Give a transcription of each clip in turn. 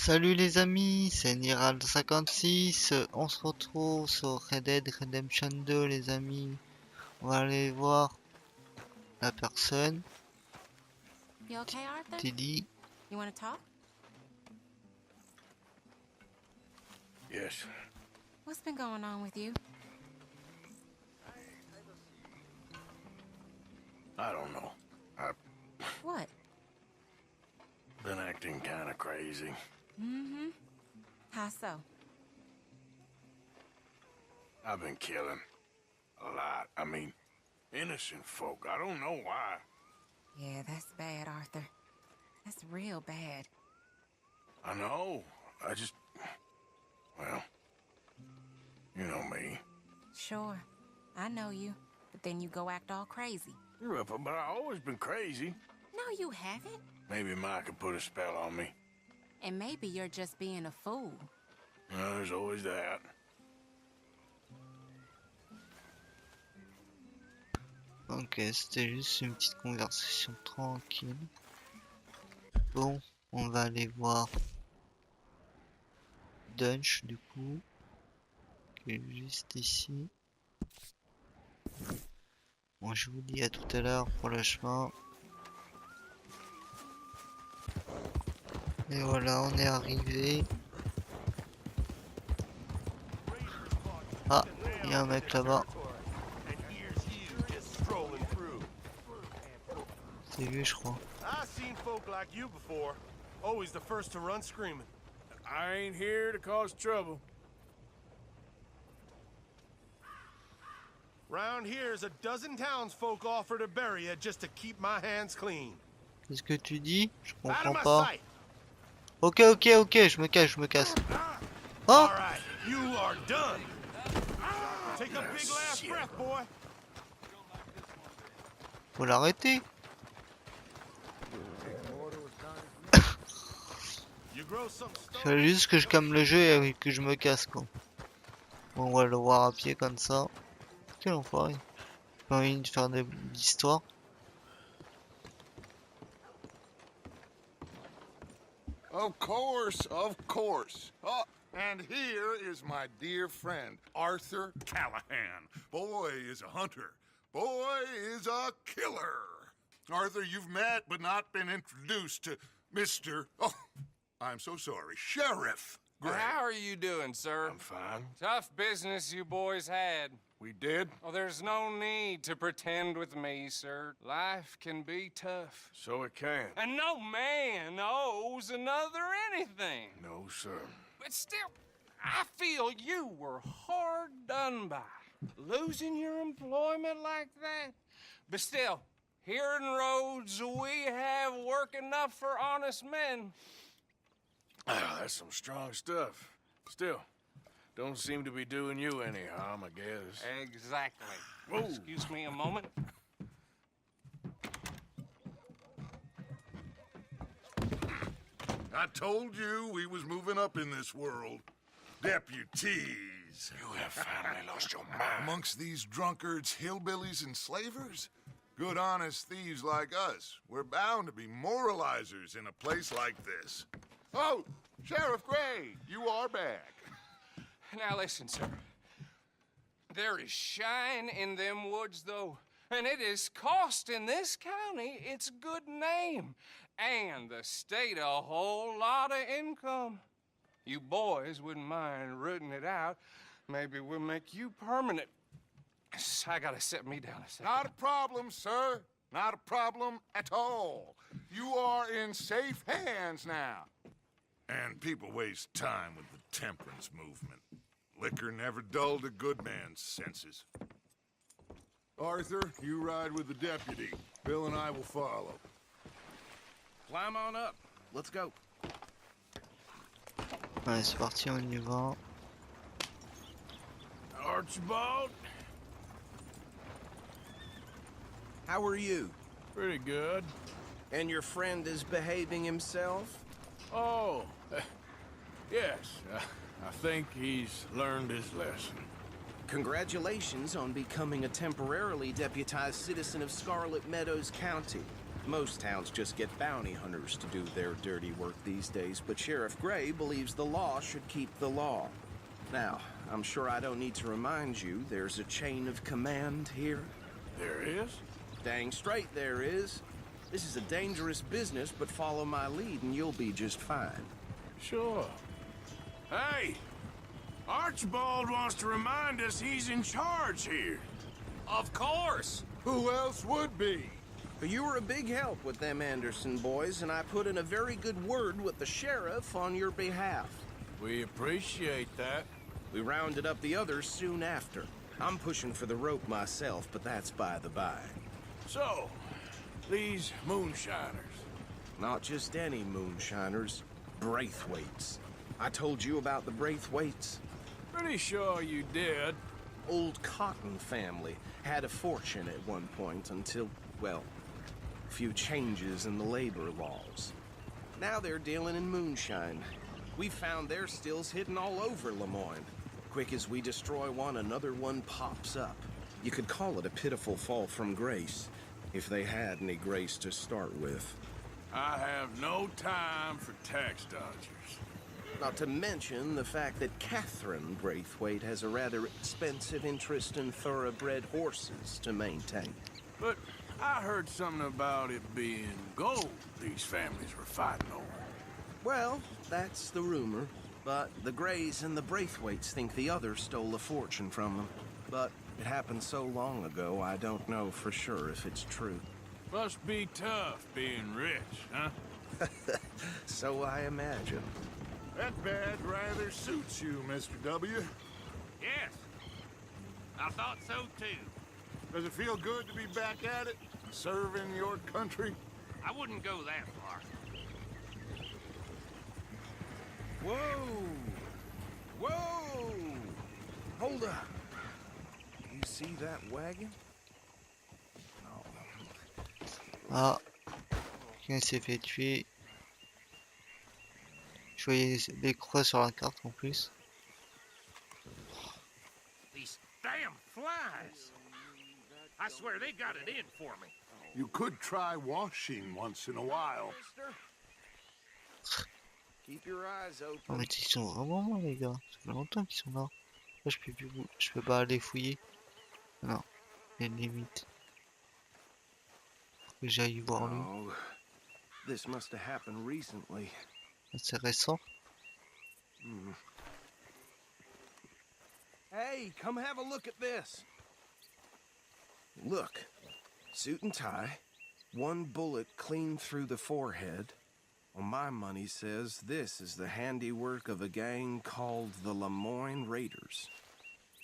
Salut les amis, c'est Niral56, on se retrouve sur Red Dead Redemption 2 les amis. On va aller voir la personne, You okay, Arthur? Teddy. You want to talk? Yes. What's been going on with you? I don't know. I've What? been acting kind of crazy. Mm-hmm. How so? I've been killing. A lot. I mean, innocent folk. I don't know why. Yeah, that's bad, Arthur. That's real bad. I know. I just... Well... You know me. Sure, I know you. But then you go act all crazy. You're up, but I've always been crazy. No, you haven't. Maybe Mike could put a spell on me. And maybe you're just being a fool. Well, there's always that. Ok, c'était juste une petite conversation tranquille. Bon, on va aller voir Dunch du coup, qui est juste ici. Bon, je vous dis à tout à l'heure pour le chemin. Et voilà, on est arrivé. Ah, il y a un mec là-bas. C'est lui, je crois. I've seen folk like you before. Always the first to run screaming. I ain't here to cause trouble. Round here's a dozen townsfolk offer to bury you just to keep my hands clean. Qu'est-ce que tu dis? Je Out comprends of my pas. sight. Ok, je me cache, Oh! All right, you are done. Take a big last breath, boy. Faut l'arrêter. You grow some stuff. Fallait juste que je calme le jeu et que je me casse quoi. Bon, on va le voir à pied comme ça. Quel enfoiré. J'ai envie de faire de l'histoire. Of course, of course. Oh, and here is my dear friend, Arthur Callahan. Boy is a hunter. Boy is a killer. Arthur, you've met but not been introduced to Mr. Oh, I'm so sorry, Sheriff Gray. How are you doing, sir? I'm fine. Tough business you boys had. We did? Oh, there's no need to pretend with me, sir. Life can be tough. So it can. And no man owes another anything. No, sir. But still, I feel you were hard done by. Losing your employment like that. But still, here in Rhodes, we have work enough for honest men. Ah, that's some strong stuff. Still, don't seem to be doing you any harm, I guess. Exactly. Whoa. Excuse me a moment. I told you we was moving up in this world. Deputies. You have finally lost your mind. Amongst these drunkards, hillbillies, and slavers? Good honest thieves like us. We're bound to be moralizers in a place like this. Oh, Sheriff Gray, you are back. Now listen, sir. There is shine in them woods, though, and it is costing this county its good name, and the state a whole lot of income. You boys wouldn't mind rooting it out. Maybe we'll make you permanent. I gotta set me down a second. Not a problem, sir. Not a problem at all. You are in safe hands now. And people waste time with the temperance movement. Liquor never dulled a good man's senses. Arthur, you ride with the deputy. Bill and I will follow. Climb on up. Let's go. Allez, c'est parti, on y va. Archibald? How are you? Pretty good. And your friend is behaving himself? Oh, yes. I think he's learned his lesson. Congratulations on becoming a temporarily deputized citizen of Scarlet Meadows County. Most towns just get bounty hunters to do their dirty work these days, but Sheriff Gray believes the law should keep the law. Now, I'm sure I don't need to remind you there's a chain of command here. There is? Dang straight there is. This is a dangerous business, but follow my lead and you'll be just fine. Sure. Hey! Archibald wants to remind us he's in charge here. Of course! Who else would be? But you were a big help with them Anderson boys, and I put in a very good word with the sheriff on your behalf. We appreciate that. We rounded up the others soon after. I'm pushing for the rope myself, but that's by the by. So, these moonshiners. Not just any moonshiners, Braithwaites. I told you about the Braithwaites? Pretty sure you did. Old Cotton family had a fortune at one point until, well, a few changes in the labor laws. Now they're dealing in moonshine. We found their stills hidden all over Lemoyne. Quick as we destroy one, another one pops up. You could call it a pitiful fall from grace, if they had any grace to start with. I have no time for tax dodgers. Not to mention the fact that Catherine Braithwaite has a rather expensive interest in thoroughbred horses to maintain. But I heard something about it being gold these families were fighting over. Well, that's the rumor. But the Grays and the Braithwaites think the others stole a fortune from them. But it happened so long ago, I don't know for sure if it's true. Must be tough being rich, huh? So I imagine. That badge rather suits you, Mr. W. Yes. I thought so too. Does it feel good to be back at it? Serving your country? I wouldn't go that far. Whoa! Whoa! Hold up. You see that wagon? Ah, quelqu'un s'est fait tuer. Je voyais les croix sur la carte en plus. These damn flies. I swear they got it in for me. You could try washing once in a while. Keep your eyes En open. fait, ils sont vraiment loin, les gars. Ça fait longtemps qu'ils sont là. Là, je peux pas aller fouiller. Non, il y a une limite. Faut que j'aille voir lui. Oh, this must have happened recently. C'est récent. Hmm. Hey, come have a look at this. Look, suit and tie, one bullet clean through the forehead. Well, my money says this is the handiwork of a gang called the Lemoyne Raiders.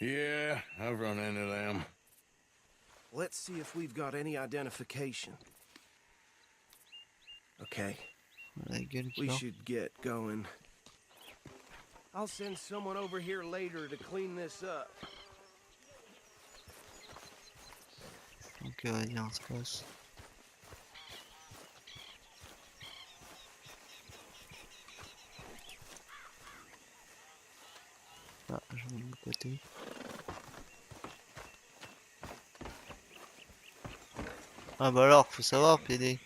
Yeah, I've run into them. Let's see if we've got any identification. Okay, La gueule we qu'il a. should get going. I'll send someone over here later to clean this up. Donc vas-y, on se passe. Ah, je vais de l'autre côté. Ah bah alors, faut savoir, PD.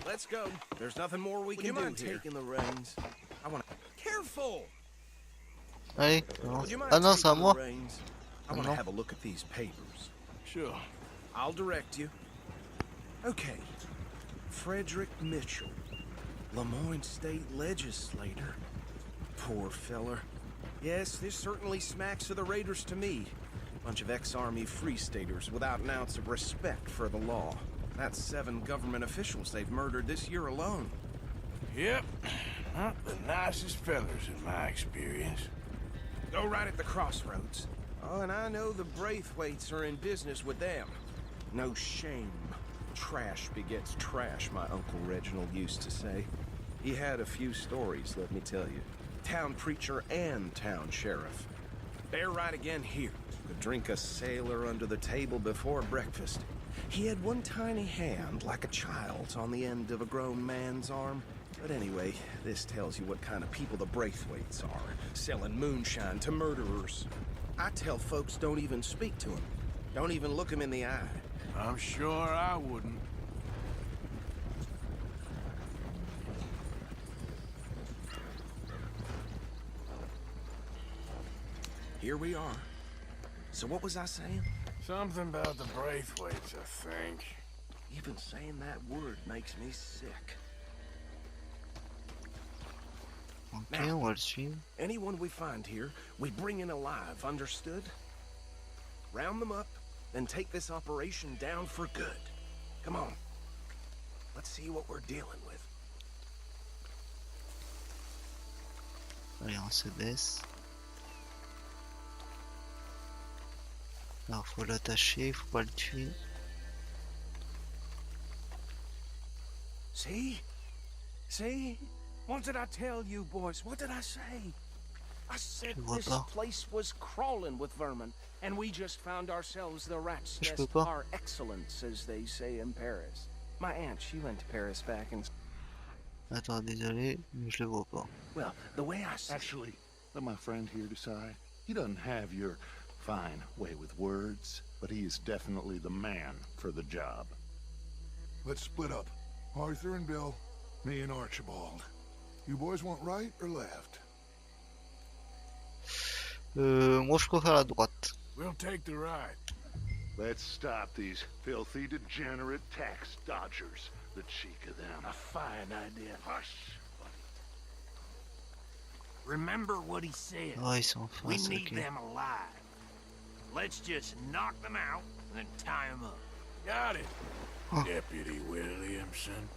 Let's go. There's nothing more we can do here. Taking the reins? I want to... Careful! Allez, Would you mind ah non, c'est à taking moi. the reins? I want to have a look at these papers. Sure. I'll direct you. Okay. Frederick Mitchell, Lemoyne State Legislator. Poor feller. Yes, this certainly smacks of the Raiders to me. Bunch of ex-Army Free Staters without an ounce of respect for the law. That's 7 government officials they've murdered this year alone. Yep. Not the nicest fellas in my experience. Go right at the crossroads. Oh, and I know the Braithwaites are in business with them. No shame. Trash begets trash, my Uncle Reginald used to say. He had a few stories, let me tell you. Town preacher and town sheriff. Bear right again here. Could drink a sailor under the table before breakfast. He had one tiny hand, like a child's, on the end of a grown man's arm. But anyway, this tells you what kind of people the Braithwaites are, selling moonshine to murderers. I tell folks don't even speak to him. Don't even look him in the eye. I'm sure I wouldn't. here we are. So what was I saying? Something about the Braithwaites, I think. Even saying that word makes me sick. Ok, on va le suivre. Anyone we find here, we bring in alive, understood? Round them up, then take this operation down for good. Come on. Let's see what we're dealing with. Allez, on se baisse. Alors, faut l'attacher, faut pas le tuer. See? See? What did I tell you, boys? What did I say? I said Je vois this pas. place was crawling with vermin, and we just found ourselves the rat's Je nest peux pas. par excellence, as they say in Paris. My aunt, she went to Paris back in... Attends, désolé, mais je le vois pas. Well, the way I see... Actually, let my friend here decide. He doesn't have your fine way with words, but he is definitely the man for the job. Let's split up. Arthur and Bill, me and Archibald. You boys want right or left? Moi je préfère la droite. We'll take the ride. Let's stop these filthy, degenerate tax dodgers. The cheek of them. A fine idea. Hush. Remember what he said. Ah, ils sont en We face, need ok. them alive. Let's just knock them out and then tie them up. Got it. Huh. Deputy Williamson.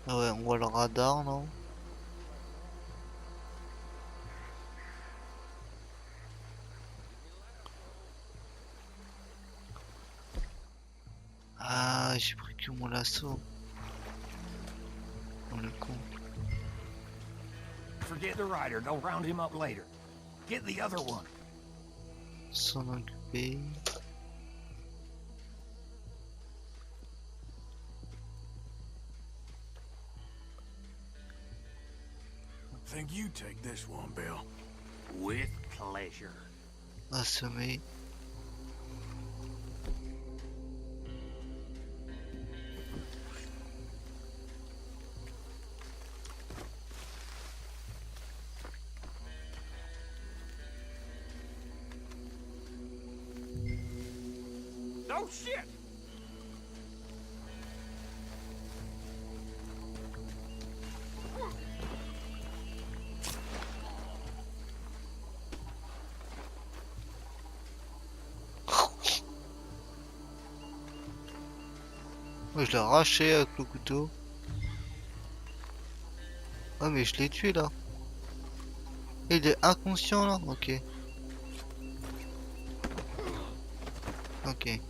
Ah ouais, on voit le radar, non? Ah, j'ai pris que mon lasso. Oh le con. Forget the rider. Go round him up later. Get the other one. S'en occuper. Think you take this one, Bill. With pleasure. Assommer. Oh shit! Ouais, je l'ai arraché avec le couteau. Ah mais je l'ai tué là. Il est inconscient là. Ok. Ok.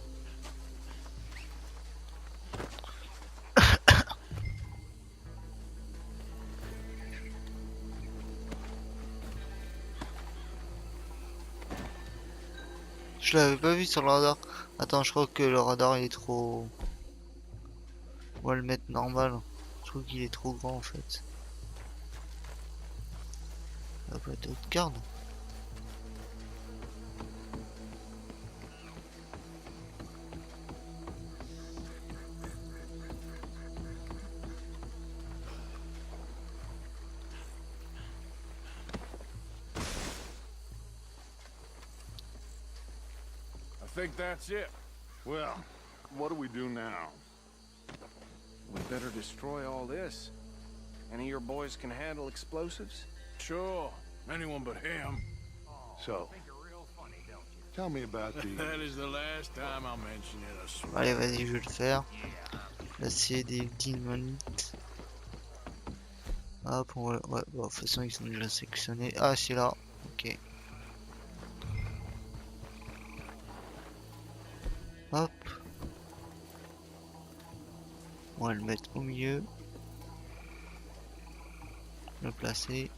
Je l'avais pas vu sur le radar. Attends, je crois que le radar il est trop... On va le mettre normal. Je trouve qu'il est trop grand en fait. Il va pas être haute garde. I think that's it. Well, what do we do now? We better destroy all this. Any of your boys can handle explosives? Sure. Anyone but him. So, Think you're real funny, don't you? tell me about That the... is the last time I'll mention it, I swear. Allez, vas-y, je vais le faire. L'acier des dynamites. Hop, on va... Ouais, bon, de toute façon, ils sont déjà sélectionnés. Ah, c'est là. Ok. Hop. On va le mettre au milieu. Le placer.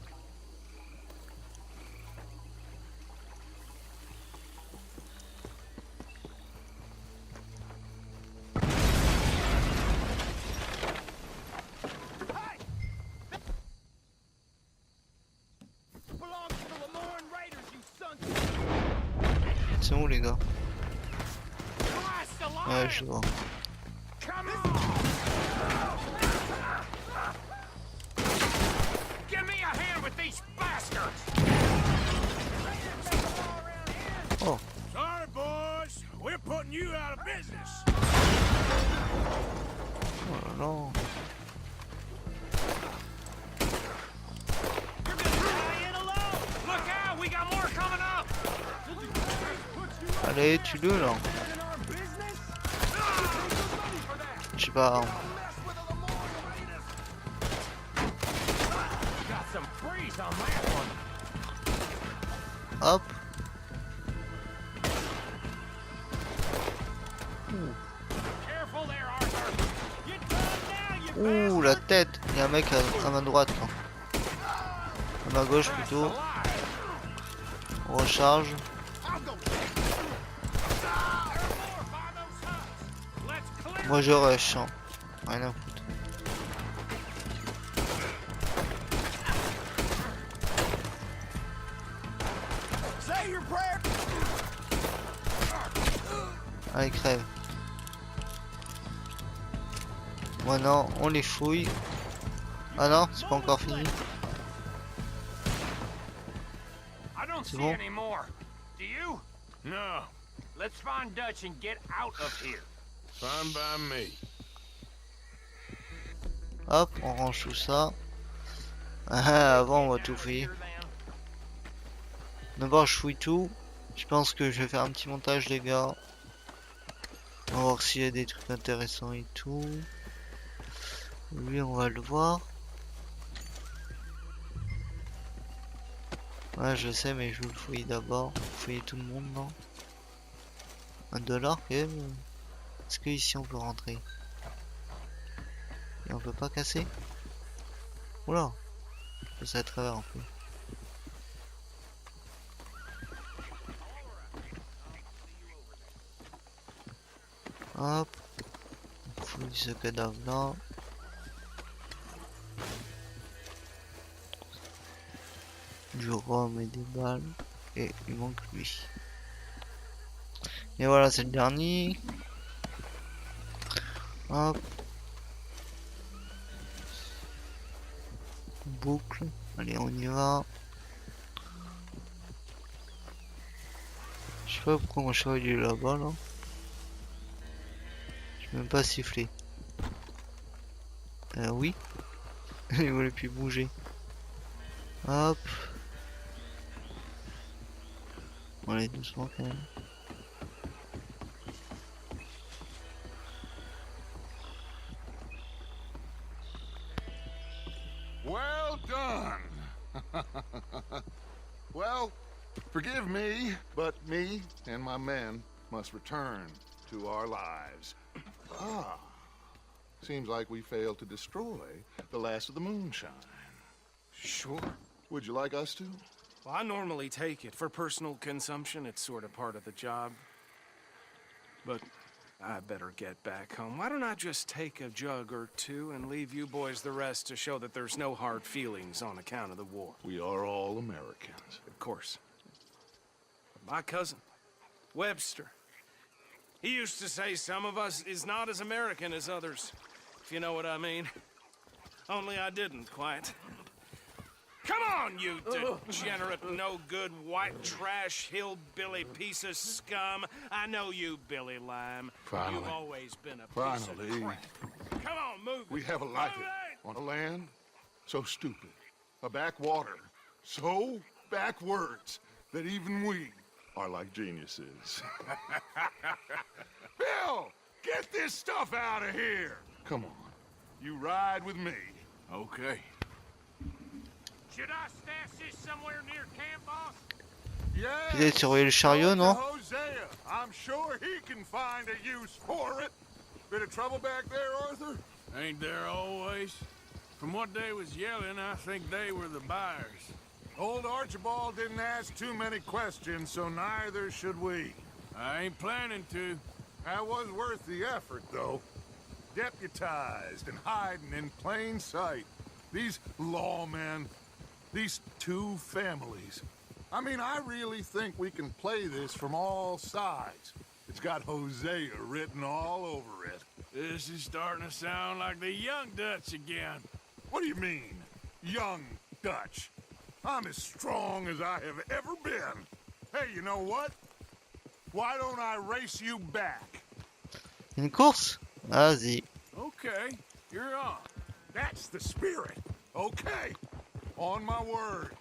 C'est où les gars? Ouais, je vois. Come on! Give me a hand with these bastards! violent. Allez, tue-le là. Je sais pas. Hop. Ouh, la tête. Il y a un mec à ma droite là. À ma gauche plutôt. On recharge. Moi je rush, hein. Rien à foutre. Allez, crève. Maintenant, on les fouille. Ah non, c'est pas encore fini. I don't C'est see bon. any more. Do you? No. Let's find Dutch and get out of here. Fine by me. Hop, on range tout ça. Ah, avant, on va tout fouiller. D'abord, je fouille tout. Je pense que je vais faire un petit montage, les gars. On va voir s'il y a des trucs intéressants et tout. Lui, on va le voir. Ouais, je sais, mais je vais le fouiller d'abord. Fouiller tout le monde, non? $1 quand même. Est-ce que ici on peut rentrer? Et on peut pas casser? Oula! C'est à travers un peu. Hop. On fouille ce cadavre là. Du rhum et des balles. Et il manque lui. Et voilà, c'est le dernier. Hop. Boucle. Allez, on y va. Je sais pas pourquoi mon cheval est là-bas là. Je vais même pas siffler. Oui. Il voulait plus bouger. Hop. Bon, allez, doucement quand même. Well done. Well, forgive me, but me and my men must return to our lives. Ah, seems like we failed to destroy the last of the moonshine. Sure. Would you like us to? Well, I normally take it for personal consumption. It's sort of part of the job. But I better get back home. Why don't I just take a jug or two and leave you boys the rest to show that there's no hard feelings on account of the war? We are all Americans. Of course. My cousin, Webster, he used to say some of us is not as American as others, if you know what I mean. Only I didn't quite. Come on, you degenerate, no-good, white trash, hillbilly piece of scum. I know you, Billy Lime. Finally. You've always been a piece of Finally. crap. Come on, move it. We have a life Move it! on a land so stupid, a backwater so backwards that even we are like geniuses. Bill, get this stuff out of here. Come on, you ride with me. Okay. Should I stash this somewhere near camp, boss? Yeah. Peut-être surveiller le chariot, non? Hosea, I'm sure he can find a use for it. Bit of trouble back there, Arthur? Ain't there always? From what they was yelling, I think they were the buyers. Old Archibald didn't ask too many questions, so neither should we. I ain't planning to. That was worth the effort, though. Deputized and hiding in plain sight. These lawmen, these two families. I mean, I really think we can play this from all sides. It's got Hosea written all over it. This is starting to sound like the young Dutch again. What do you mean, young Dutch? I'm as strong as I have ever been. Hey, you know what? Why don't I race you back? Une course? Vas-y. Okay. You're on. That's the spirit. Okay. On my word.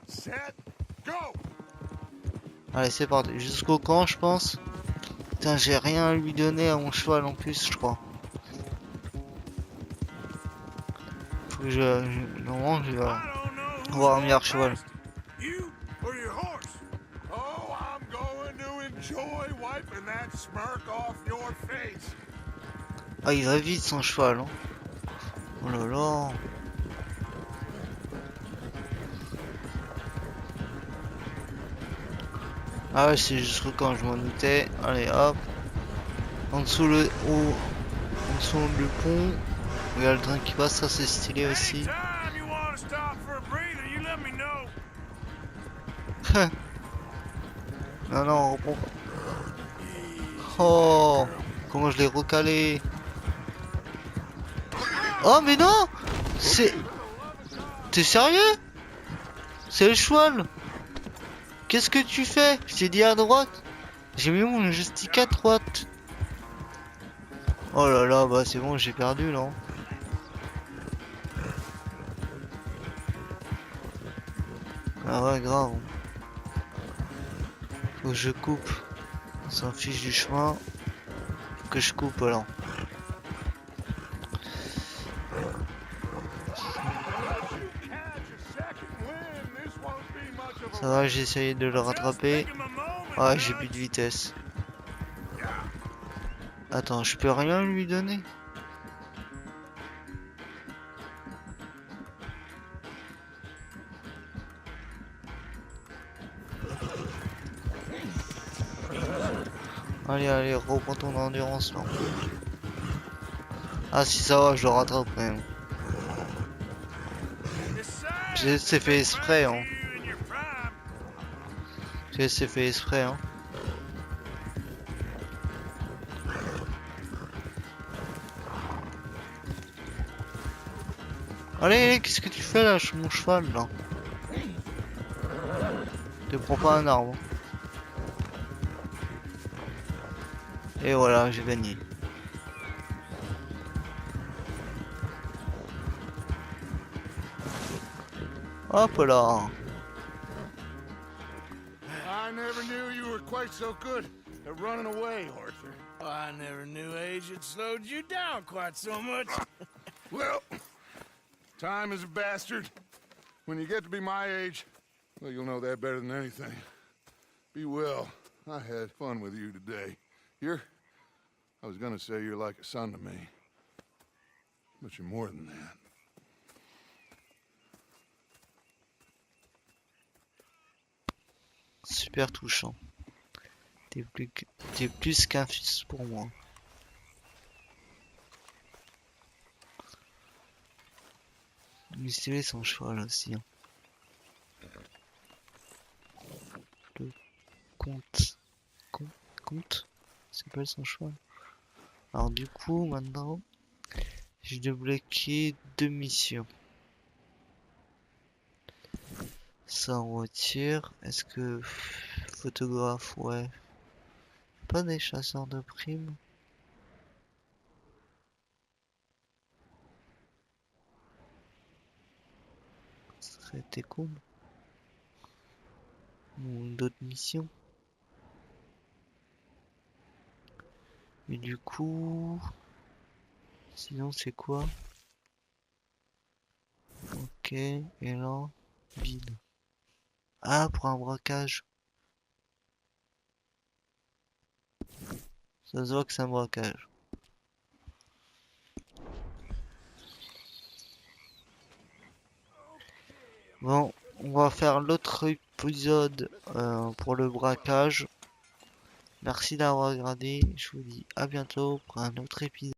Set. Go. Allez, c'est parti. Jusqu'au camp, je pense. Putain, j'ai rien à lui donner à mon cheval en plus, je crois. Faut que normalement, je vais avoir un meilleur cheval. You or your horse? Oh, I'm going to enjoy wiping that smirk off your face. Ah, il va vite son cheval. Hein. Oh là là. Ah ouais, c'est jusqu'au camp, je m'en doutais. Allez, hop. En dessous le pont. Il y a le train qui passe, ça c'est stylé aussi. Anytime you want to stop for a breather, you let me know. Non, non, on reprend. Oh, comment je l'ai recalé. Oh, mais non. C'est... T'es sérieux? C'est le cheval. Qu'est-ce que tu fais? Je t'ai dit à droite. J'ai mis mon joystick à droite. Oh là là, bah c'est bon, j'ai perdu là. Ah ouais, grave. Faut que je coupe. On s'en fiche du chemin. Faut que je coupe là. Ça va, j'ai essayé de le rattraper. Ah, j'ai plus de vitesse. Attends, je peux rien lui donner? Allez, allez, reprends ton endurance là. Ah si ça va, je le rattrape quand même. C'est fait exprès hein. C'est fait exprès hein. Allez, qu'est-ce que tu fais là, mon cheval là? Te prends pas un arbre. Et voilà, j'ai gagné. Hop là. I never knew you were quite so good at running away, Arthur. I never knew age had slowed you down quite so much. Well, time is a bastard. When you get to be my age, well, you'll know that better than anything. Be well. I had fun with you today. I was gonna say you're like a son to me. But you're more than that. Super touchant. T'es plus qu'un fils pour moi. Mais c'est son cheval aussi. Hein. Le comte, c'est pas son cheval. Alors du coup maintenant, j'ai débloqué 2 missions. Ça on retire. Est-ce que photographe, ouais. Pas des chasseurs de primes. C'était cool. Ou d'autres missions. Mais du coup, sinon c'est quoi? Ok, et là, vide. Ah, pour un braquage. Ça se voit que c'est un braquage. Bon, on va faire l'autre épisode pour le braquage. Merci d'avoir regardé. Je vous dis à bientôt pour un autre épisode.